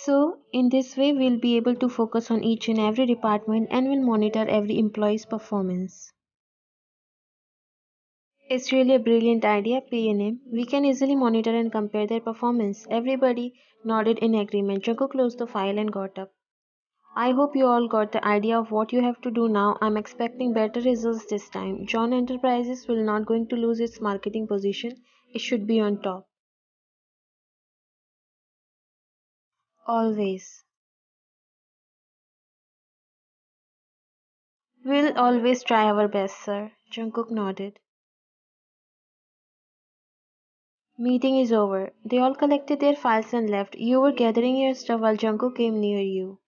So, in this way, we'll be able to focus on each and every department and will monitor every employee's performance. It's really a brilliant idea, PNM. We can easily monitor and compare their performance. Everybody nodded in agreement. Jungkook closed the file and got up. I hope you all got the idea of what you have to do now. I'm expecting better results this time. John Enterprises will not going to lose its marketing position. It should be on top. Always. We'll always try our best, sir. Jungkook nodded. Meeting is over. They all collected their files and left. You were gathering your stuff while Jungkook came near you.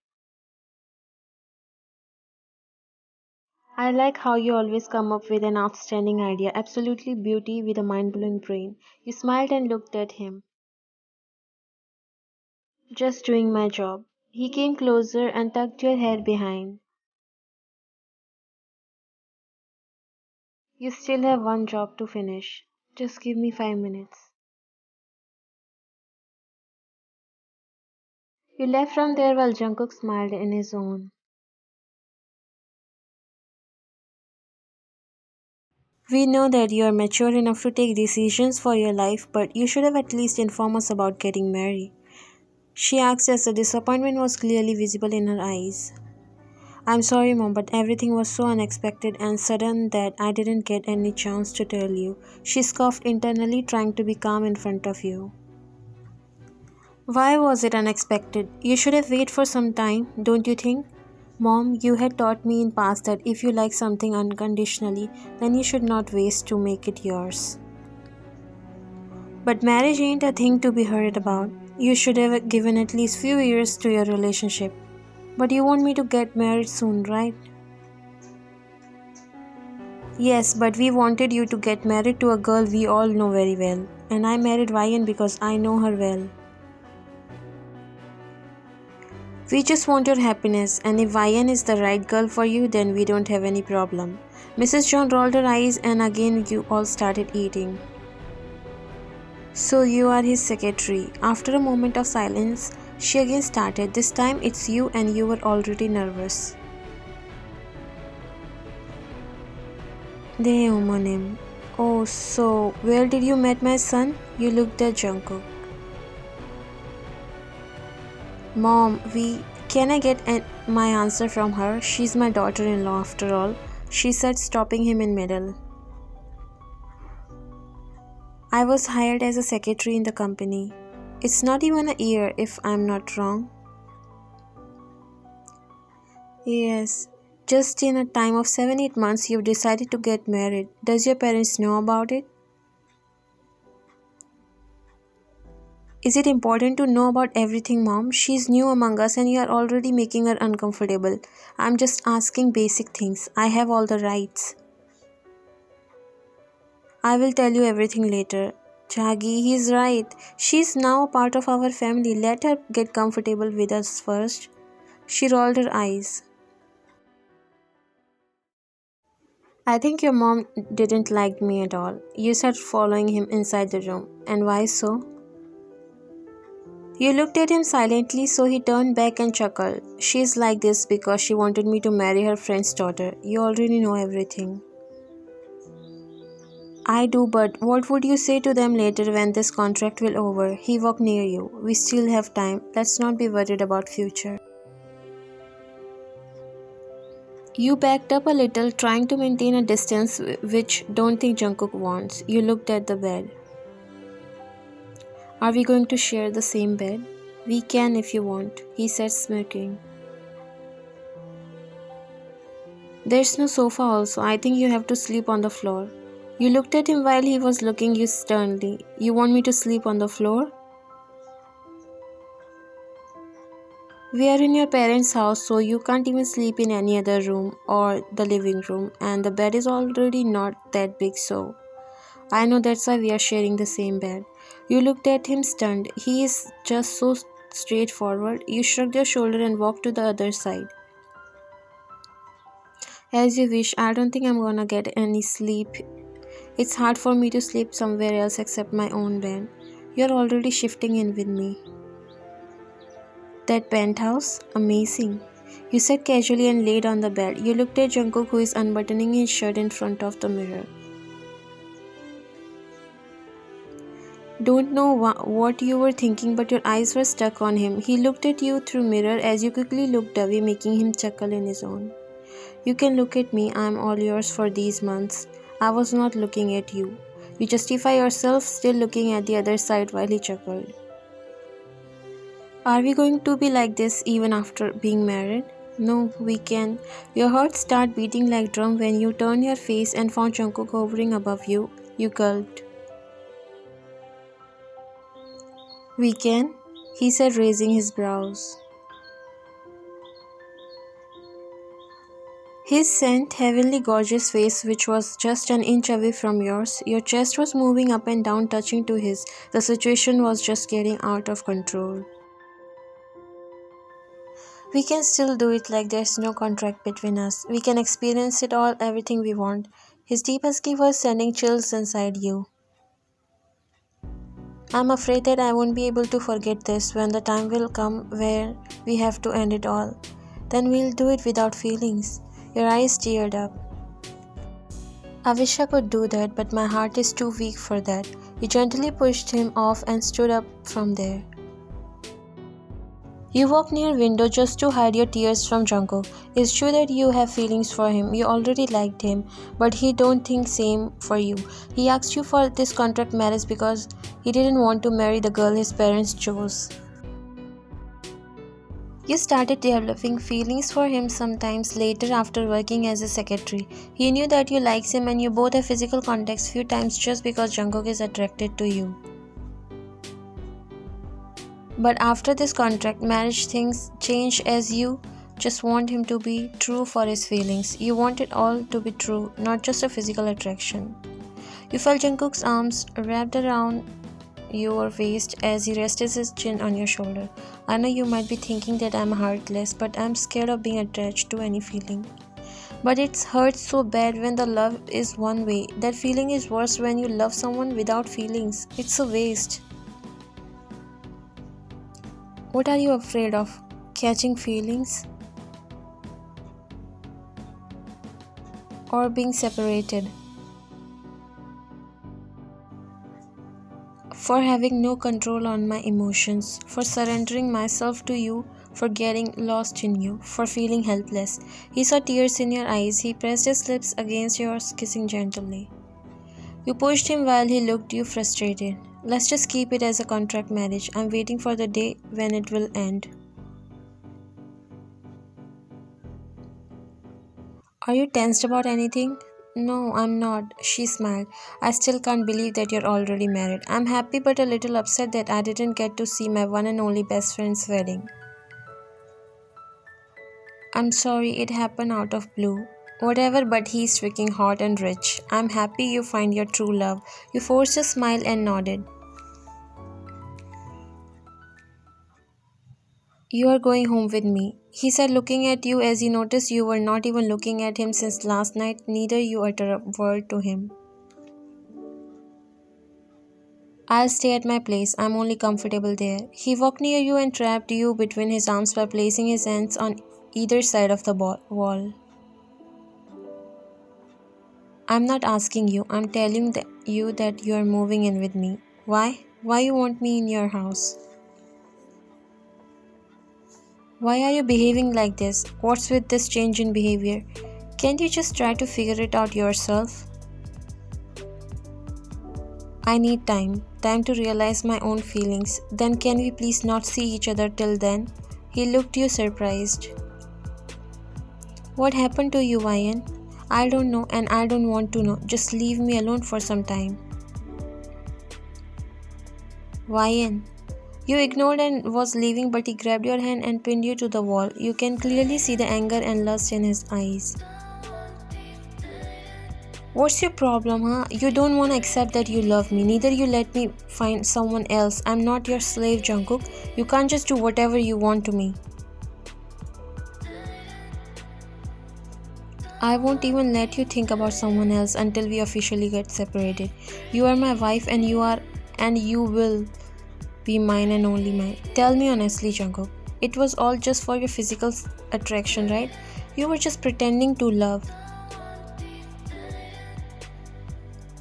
I like how you always come up with an outstanding idea. Absolutely beauty with a mind-blowing brain. You smiled and looked at him. Just doing my job. He came closer and tucked your hair behind. You still have one job to finish. Just give me 5 minutes. You left from there while Jungkook smiled in his own. We know that you are mature enough to take decisions for your life, but you should have at least informed us about getting married. She asked as the disappointment was clearly visible in her eyes. I'm sorry, Mom, but everything was so unexpected and sudden that I didn't get any chance to tell you. She scoffed internally, trying to be calm in front of you. Why was it unexpected? You should have waited for some time, don't you think? Mom, you had taught me in past that if you like something unconditionally, then you should not waste to make it yours. But marriage ain't a thing to be hurried about. You should have given at least few years to your relationship. But you want me to get married soon, right? Yes, but we wanted you to get married to a girl we all know very well. And I married Ryan because I know her well. We just want your happiness, and if Ryan is the right girl for you, then we don't have any problem. Mrs. John rolled her eyes, and again you all started eating. So you are his secretary. After a moment of silence, she again started. This time it's you, and you were already nervous. De homonym. Oh, so where did you met my son? You looked at Jungkook. Mom, can I get my answer from her? She's my daughter-in-law after all, she said, stopping him in middle. I was hired as a secretary in the company. It's not even a year if I'm not wrong. Yes, just in a time of 7-8 months you've decided to get married. Does your parents know about it? Is it important to know about everything, Mom? She's new among us and you are already making her uncomfortable. I'm just asking basic things. I have all the rights. I will tell you everything later. Jagi, he's right. She's now a part of our family. Let her get comfortable with us first. She rolled her eyes. I think your mom didn't like me at all. You said following him inside the room. And why so? You looked at him silently, so he turned back and chuckled. She's like this because she wanted me to marry her friend's daughter. You already know everything. I do, but what would you say to them later when this contract will over? He walked near you. We still have time. Let's not be worried about future. You backed up a little, trying to maintain a distance which don't think Jungkook wants. You looked at the bed. Are we going to share the same bed? We can if you want, he said, smirking. There's no sofa also. I think you have to sleep on the floor. You looked at him while he was looking you sternly. You want me to sleep on the floor? We are in your parents' house, so you can't even sleep in any other room or the living room, and the bed is already not that big, so I know that's why we are sharing the same bed. You looked at him stunned. He is just so straightforward. You shrugged your shoulder and walked to the other side. As you wish. I don't think I'm gonna get any sleep. It's hard for me to sleep somewhere else except my own bed. You're already shifting in with me. That penthouse? Amazing. You said casually and laid on the bed. You looked at Jungkook who is unbuttoning his shirt in front of the mirror. Don't know what you were thinking, but your eyes were stuck on him. He looked at you through mirror as you quickly looked away, making him chuckle in his own. You can look at me, I am all yours for these months. I was not looking at you. You justify yourself, still looking at the other side while he chuckled. Are we going to be like this even after being married? No, we can. Your heart started beating like drum when you turned your face and found Jungkook hovering above you. You gulped. We can, he said, raising his brows. His scent, heavenly gorgeous face, which was just an inch away from yours, your chest was moving up and down, touching to his. The situation was just getting out of control. We can still do it like there's no contract between us. We can experience it all, everything we want. His deep husky voice sending chills inside you. I'm afraid that I won't be able to forget this when the time will come where we have to end it all. Then we'll do it without feelings. Your eyes teared up. I wish I could do that, but my heart is too weak for that. You gently pushed him off and stood up from there. You walked near window just to hide your tears from Jungkook. It's true that you have feelings for him. You already liked him, but he don't think same for you. He asked you for this contract marriage because he didn't want to marry the girl his parents chose. You started developing feelings for him sometimes later after working as a secretary. He knew that you liked him and you both have physical contacts few times just because Jungkook is attracted to you. But after this contract marriage, things change as you just want him to be true for his feelings. You want it all to be true, not just a physical attraction. You felt Jungkook's arms wrapped around your waist as he rested his chin on your shoulder. I know you might be thinking that I'm heartless, but I'm scared of being attached to any feeling. But it hurts so bad when the love is one way. That feeling is worse when you love someone without feelings. It's a waste. What are you afraid of? Catching feelings? Or being separated? For having no control on my emotions, for surrendering myself to you, for getting lost in you, for feeling helpless. He saw tears in your eyes. He pressed his lips against yours, kissing gently. You pushed him while he looked you frustrated. Let's just keep it as a contract marriage. I'm waiting for the day when it will end. Are you tensed about anything? No, I'm not. She smiled. I still can't believe that you're already married. I'm happy but a little upset that I didn't get to see my one and only best friend's wedding. I'm sorry it happened out of blue. Whatever, but he's freaking hot and rich. I'm happy you find your true love. You forced a smile and nodded. You are going home with me, he said, looking at you as he noticed you were not even looking at him since last night. Neither you uttered a word to him. I'll stay at my place. I'm only comfortable there. He walked near you and trapped you between his arms by placing his hands on either side of the wall. I'm not asking you. I'm telling you that you are moving in with me. Why? Why you want me in your house? Why are you behaving like this? What's with this change in behavior? Can't you just try to figure it out yourself? I need time to realize my own feelings. Then can we please not see each other till then? He looked you surprised. What happened to you, Ryan? I don't know and I don't want to know. Just leave me alone for some time. Ryan. You ignored and was leaving, but he grabbed your hand and pinned you to the wall. You can clearly see the anger and lust in his eyes. What's your problem, huh? You don't want to accept that you love me. Neither you let me find someone else. I'm not your slave, Jungkook. You can't just do whatever you want to me. I won't even let you think about someone else until we officially get separated. You are my wife and you will be mine and only mine. Tell me honestly, Jungkook. It was all just for your physical attraction, right? You were just pretending to love.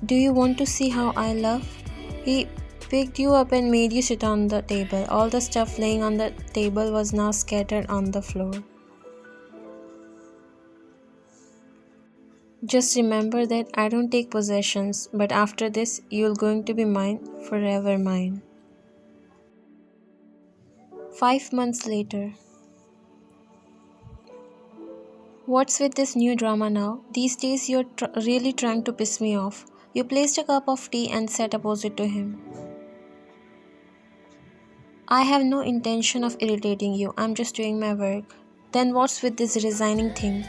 Do you want to see how I love? He picked you up and made you sit on the table. All the stuff laying on the table was now scattered on the floor. Just remember that I don't take possessions, but after this, you're going to be mine, forever mine. 5 months later. What's with this new drama now? These days you're really trying to piss me off. You placed a cup of tea and sat opposite to him. I have no intention of irritating you, I'm just doing my work. Then what's with this resigning thing?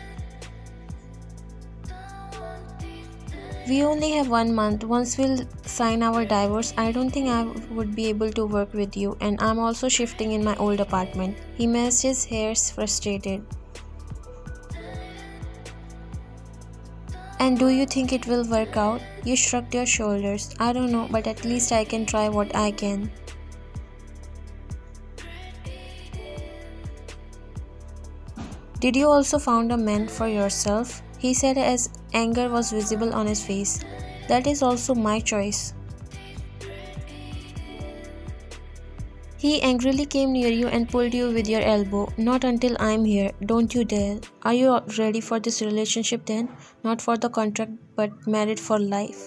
We only have 1 month. Once we'll sign our divorce, I don't think I would be able to work with you, and I'm also shifting in my old apartment. He messed his hairs frustrated. And do you think it will work out? You shrugged your shoulders. I don't know, but at least I can try what I can. Did you also found a man for yourself? He said as anger was visible on his face. That is also my choice. He angrily came near you and pulled you with your elbow. Not until I'm here. Don't you dare. Are you ready for this relationship then? Not for the contract, but married for life.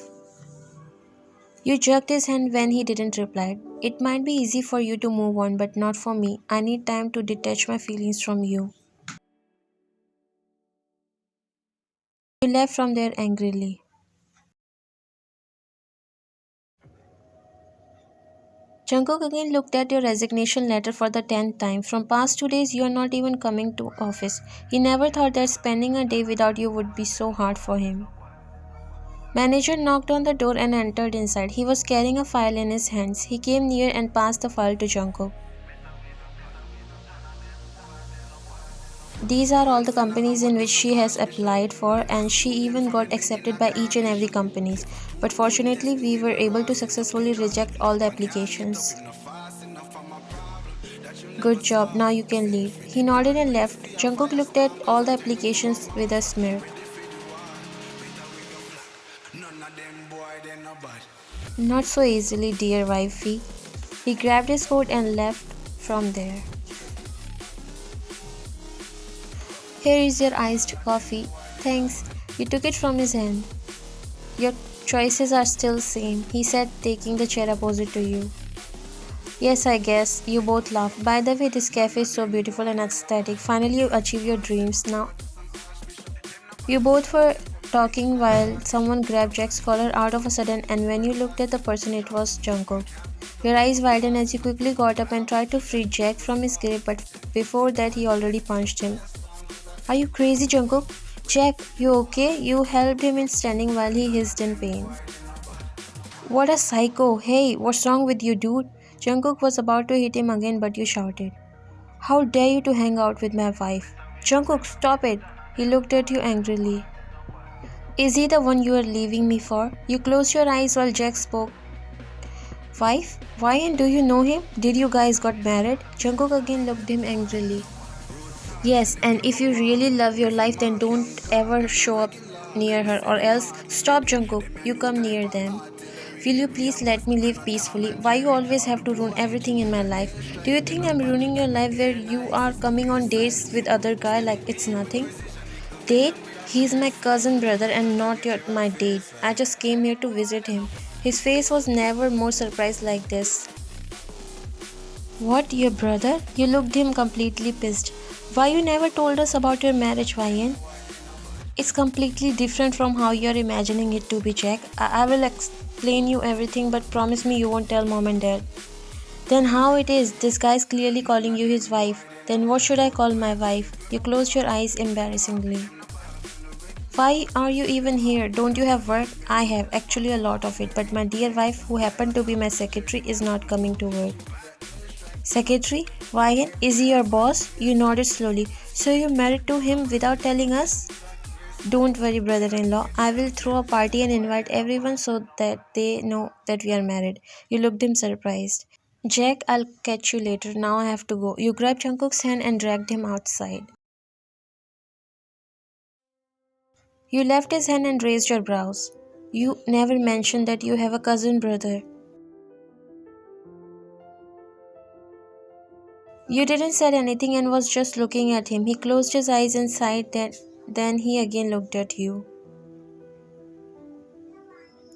You jerked his hand when he didn't reply. It might be easy for you to move on, but not for me. I need time to detach my feelings from you. You left from there angrily. Jungkook again looked at your resignation letter for the 10th time. From past 2 days, you are not even coming to office. He never thought that spending a day without you would be so hard for him. Manager knocked on the door and entered inside. He was carrying a file in his hands. He came near and passed the file to Jungkook. These are all the companies in which she has applied for, and she even got accepted by each and every companies. But fortunately, we were able to successfully reject all the applications. Good job, now you can leave. He nodded and left. Jungkook looked at all the applications with a smirk. Not so easily, dear wifey. He grabbed his coat and left from there. Here is your iced coffee. Thanks. You took it from his hand. Your choices are still same, he said, taking the chair opposite to you. Yes, I guess. You both laughed. By the way, this cafe is so beautiful and aesthetic. Finally, you achieve your dreams now. You both were talking while someone grabbed Jack's collar out of a sudden, and when you looked at the person, it was Jungkook. Your eyes widened as you quickly got up and tried to free Jack from his grip, but before that, he already punched him. Are you crazy, Jungkook? Jack, you okay? You helped him in standing while he hissed in pain. What a psycho! Hey, what's wrong with you, dude? Jungkook was about to hit him again, but you shouted. How dare you to hang out with my wife? Jungkook, stop it! He looked at you angrily. Is he the one you are leaving me for? You closed your eyes while Jack spoke. Wife? Why, and do you know him? Did you guys got married? Jungkook again looked at him angrily. Yes, and if you really love your life, then don't ever show up near her, or else stop, Jungkook. You come near them. Will you please let me live peacefully? Why you always have to ruin everything in my life? Do you think I'm ruining your life where you are coming on dates with other guy like it's nothing? Date? He's my cousin brother and not my date. I just came here to visit him. His face was never more surprised like this. What, your brother? You looked him completely pissed. Why you never told us about your marriage, Ryan? It's completely different from how you're imagining it to be, Jack. I will explain you everything, but promise me you won't tell mom and dad. Then how it is? This guy's clearly calling you his wife. Then what should I call my wife? You closed your eyes embarrassingly. Why are you even here? Don't you have work? I have, actually a lot of it, but my dear wife, who happened to be my secretary, is not coming to work. Secretary? Ryan, is he your boss? You nodded slowly. So you're married to him without telling us? Don't worry, brother-in-law. I will throw a party and invite everyone so that they know that we are married. You looked him surprised. Jack, I'll catch you later. Now I have to go. You grabbed Jungkook's hand and dragged him outside. You left his hand and raised your brows. You never mentioned that you have a cousin brother. You didn't say anything and was just looking at him. He closed his eyes and sighed that then he again looked at you.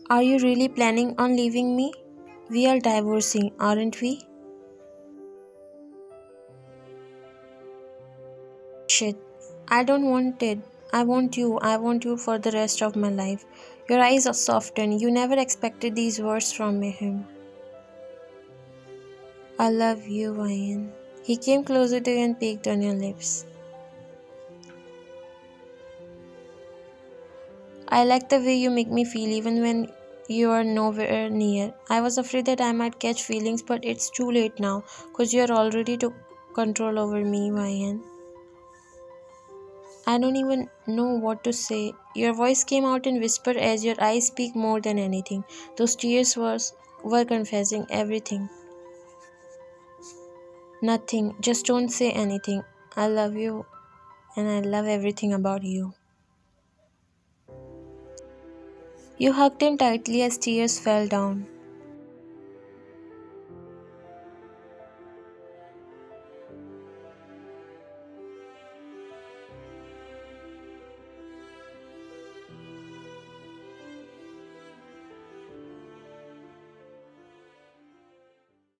Are you really planning on leaving me? We are divorcing, aren't we? Shit. I don't want it. I want you. I want you for the rest of my life. Your eyes are softened. You never expected these words from him. I love you, Ryan. He came closer to you and peeked on your lips. I like the way you make me feel even when you are nowhere near. I was afraid that I might catch feelings, but it's too late now because you're already took control over me, Ryan. I don't even know what to say. Your voice came out in whisper as your eyes speak more than anything. Those were confessing everything. Nothing. Just don't say anything. I love you and I love everything about you. You hugged him tightly as tears fell down.